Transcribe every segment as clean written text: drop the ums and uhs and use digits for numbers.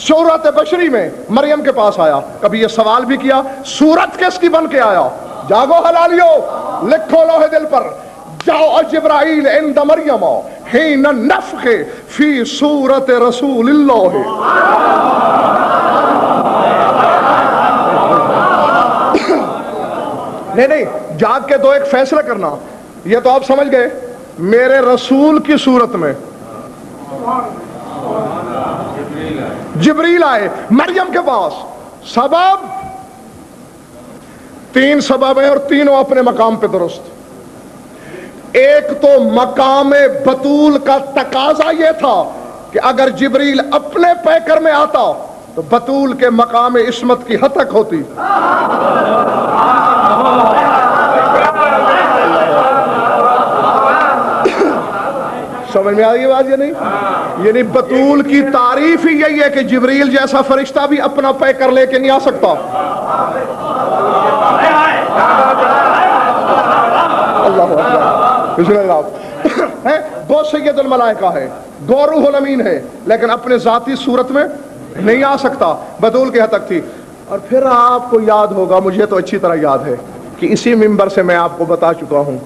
सूरत बशरी में मरियम के पास आया, कभी ये सवाल भी किया सूरत किसकी बन के आया? जागो हलालियो, लिखो लोहे दिल पर, जाओ जिब्राइल इंद मरियम हिन नफ़ख़े फी सूरत रसूलिल्लाह। नहीं, जाग के तो एक फैसला करना, ये तो आप समझ गए मेरे रसूल की सूरत में जिब्रील आए मरियम के पास। सबब 3 सबब है और तीनों अपने मकाम पे दुरुस्त। एक तो मकाम बतूल का तकाजा यह था कि अगर जिब्रील अपने पैकर में आता तो बतूल के मकाम इस्मत की हतक होती। समझ में आ गई बात? ये नहीं बतूल की तारीफ ही यही है कि जिब्रील जैसा फरिश्ता भी अपना पैकर लेके नहीं आ सकता। अल्लाह है, दो सैयदुल मलाइका है, दो रूहुल अमीन है, लेकिन अपने जाती सूरत में नहीं आ सकता। बतूल की हद तक थी। और फिर आपको याद होगा, मुझे तो अच्छी तरह याद है कि इसी मिंबर से मैं आपको बता चुका हूं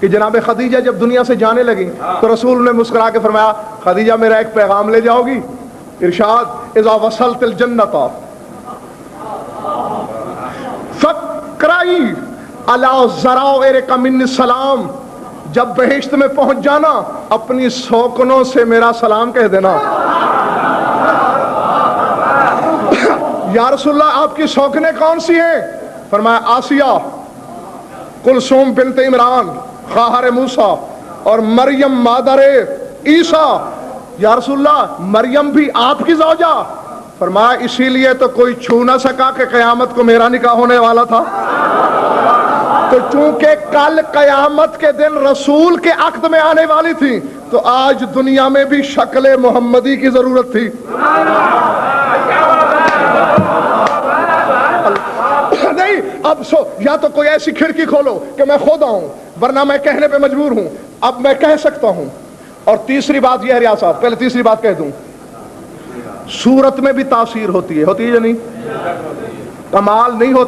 कि जनाब खदीजा जब दुनिया से जाने लगी तो रसूल ने मुस्कुरा के फरमाया, खदीजा मेरा एक पैगाम ले जाओगी? इरशाद, इज़ा वसलतिल जन्नता फक्राई अला ज़राइरिका मिन्नी सलाम। जब बहिश्त में पहुंच जाना अपनी सौकनों से मेरा सलाम कह देना। या रसूलल्लाह आपकी सौकनें कौन सी हैं? फरमाया आसिया, कुलसूम बिन्त इमरान, खाहर मूसा और मरियम मादरे ईसा। या रसूलल्लाह मरियम भी आपकी ज़ौजा? फरमाया इसीलिए तो कोई छू ना सका कि क़यामत को मेरा निकाह होने वाला था। तो चूंकि कल क़यामत के दिन रसूल के अक़द में आने वाली थी तो आज दुनिया में भी शक्ल मोहम्मदी की जरूरत थी। नहीं, अब या तो कोई ऐसी खिड़की खोलो कि मैं खुद आऊं, वरना मैं कहने पे मजबूर हूं। अब मैं कह सकता हूं। और तीसरी बात यह है रियाज साहब, पहले तीसरी बात कह दूं, सूरत में भी तासीर होती है या नहीं? कमाल नहीं होता।